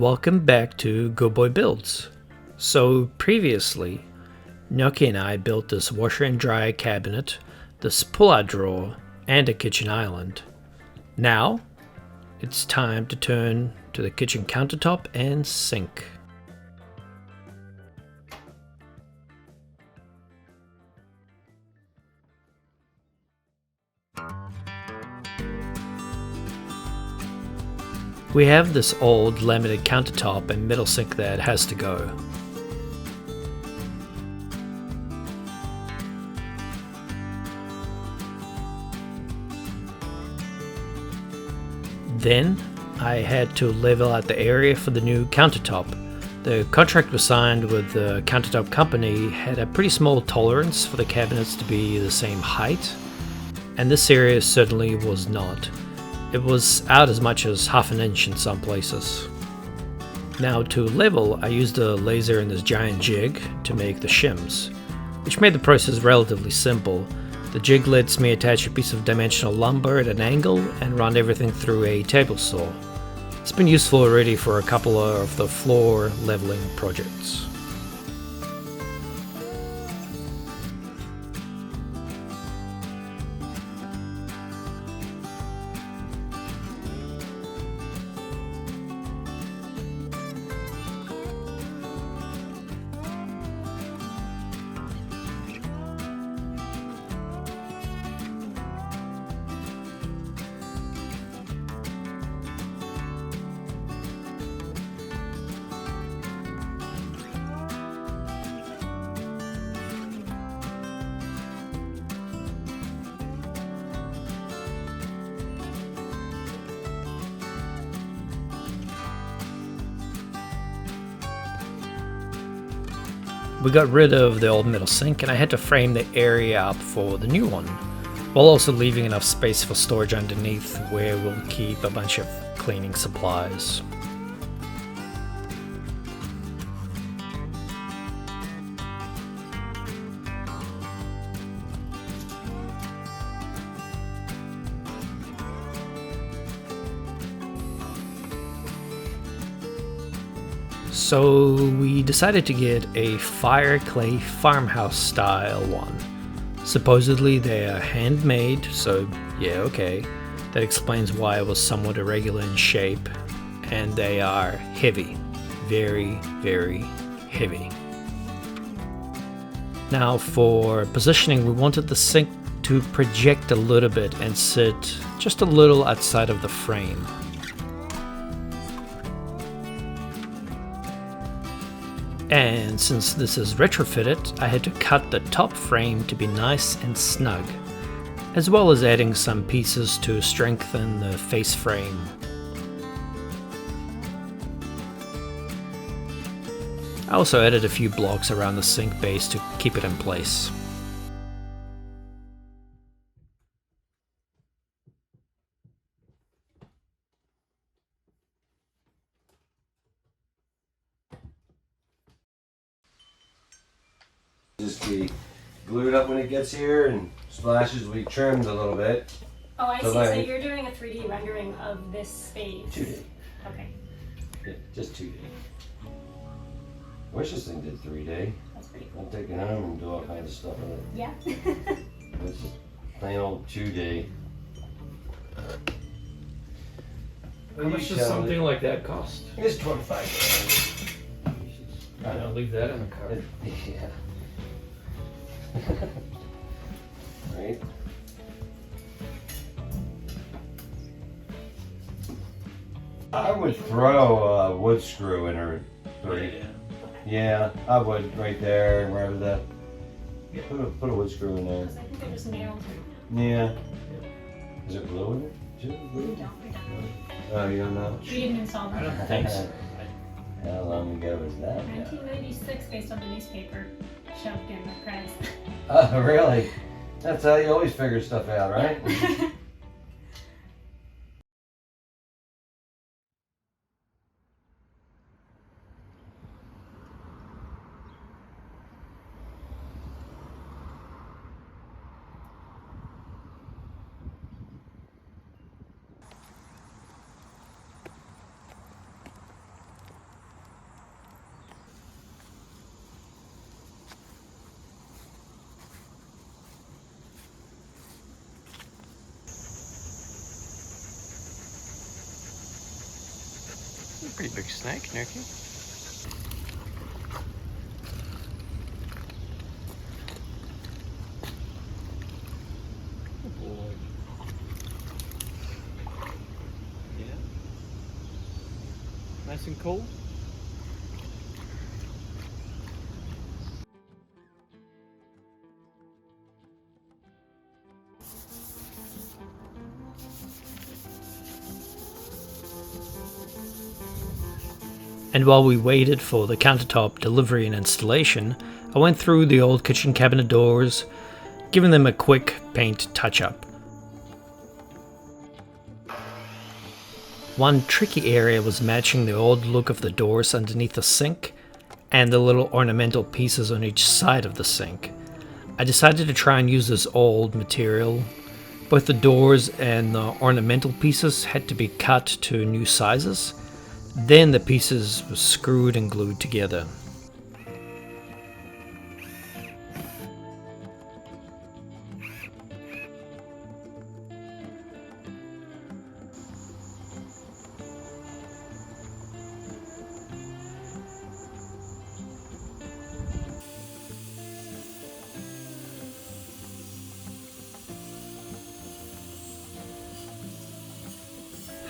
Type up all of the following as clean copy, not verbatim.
welcome back to Good Boi Builds. So previously, Gnocchi and I built this washer and dryer cabinet, this pull-out drawer, and a kitchen island. Now, it's time to turn to the kitchen countertop and sink. We have this old laminate countertop and middle sink that has to go. Then I had to level out the area for the new countertop. The contract was signed with the countertop company had a pretty small tolerance for the cabinets to be the same height, and this area certainly was not. It was out as much as half an inch in some places. Now to level, I used a laser and this giant jig to make the shims, which made the process relatively simple. The jig lets me attach a piece of dimensional lumber at an angle and run everything through a table saw. It's been useful already for a couple of the floor leveling projects. We got rid of the old metal sink and I had to frame the area up for the new one, while also leaving enough space for storage underneath where we'll keep a bunch of cleaning supplies. So we decided to get a fireclay farmhouse style one. Supposedly they are handmade, so yeah, okay. That explains why it was somewhat irregular in shape. And they are heavy. Very, very heavy. Now for positioning, we wanted the sink to project a little bit and sit just a little outside of the frame. And since this is retrofitted, I had to cut the top frame to be nice and snug, as well as adding some pieces to strengthen the face frame. I also added a few blocks around the sink base to keep it in place. Just be glued up when it gets here, and splashes will be trimmed a little bit. Oh, I see. So you're doing a 3D rendering of this space. 2D. Okay. Yeah, just 2D. Wish this thing did 3D. That's pretty cool. I'll take it home and do all kinds of stuff with it. Yeah. This is plain old 2D. How much does something like that cost? It's $25. I'll leave that in the car. Yeah. Right. I would throw a wood screw in her. Yeah, I would right there, wherever that. Put a wood screw in there. I think they just nailed it. Yeah. Is it glue in it? Is it glue? We don't. Oh, you don't know? We didn't install I that. don't think so. How long ago was that? 1996, based on the newspaper shoved in the press. Oh, really? That's how you always figure stuff out, right? Pretty big snake, Gnocchi. Good boy. Yeah. Nice and cool. And while we waited for the countertop delivery and installation, I went through the old kitchen cabinet doors, giving them a quick paint touch-up. One tricky area was matching the old look of the doors underneath the sink and the little ornamental pieces on each side of the sink. I decided to try and use this old material. Both the doors and the ornamental pieces had to be cut to new sizes. Then the pieces were screwed and glued together.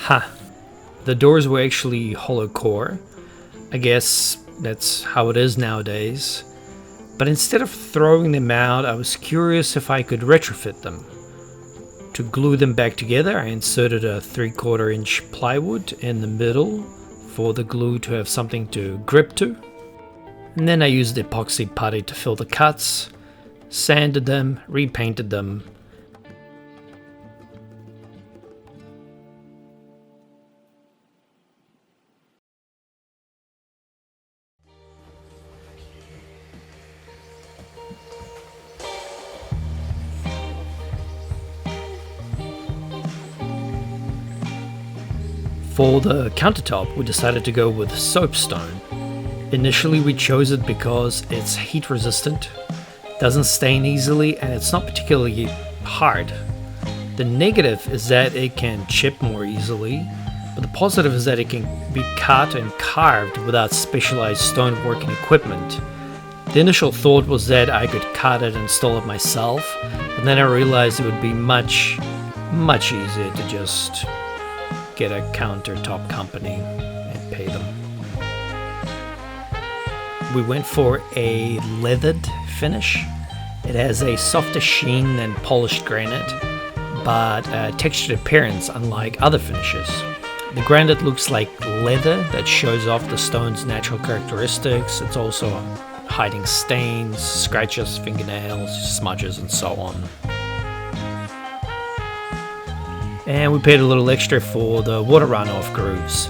Ha! The doors were actually hollow core. I guess that's how it is nowadays. But instead of throwing them out, I was curious if I could retrofit them. To glue them back together, I inserted a 3/4 inch plywood in the middle for the glue to have something to grip to. And then I used epoxy putty to fill the cuts, sanded them, repainted them. For the countertop, we decided to go with soapstone. Initially we chose it because it's heat resistant, doesn't stain easily, and it's not particularly hard. The negative is that it can chip more easily, but the positive is that it can be cut and carved without specialized stoneworking equipment. The initial thought was that I could cut it and install it myself, but then I realized it would be much easier to just get a countertop company and pay them. We went for a leathered finish. It has a softer sheen than polished granite, but a textured appearance unlike other finishes. The granite looks like leather that shows off the stone's natural characteristics. It's also hiding stains, scratches, fingernails, smudges, and so on. And we paid a little extra for the water runoff grooves.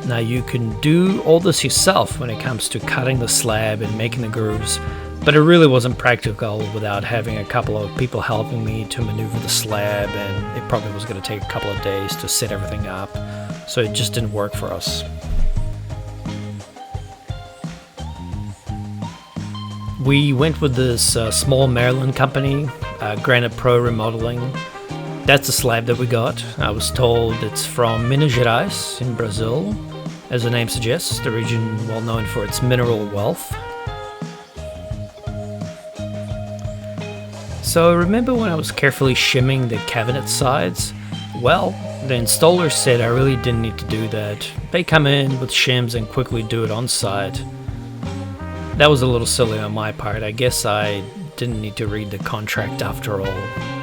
Now you can do all this yourself when it comes to cutting the slab and making the grooves, but it really wasn't practical without having a couple of people helping me to maneuver the slab, and it probably was going to take a couple of days to set everything up, so it just didn't work for us. We went with this small Maryland company, Granite Pro Remodeling. That's the slab that we got. I was told it's from Minas Gerais in Brazil. As the name suggests, the region well known for its mineral wealth. So remember when I was carefully shimming the cabinet sides? Well, the installer said I really didn't need to do that. They come in with shims and quickly do it on site. That was a little silly on my part. I guess I didn't need to read the contract after all.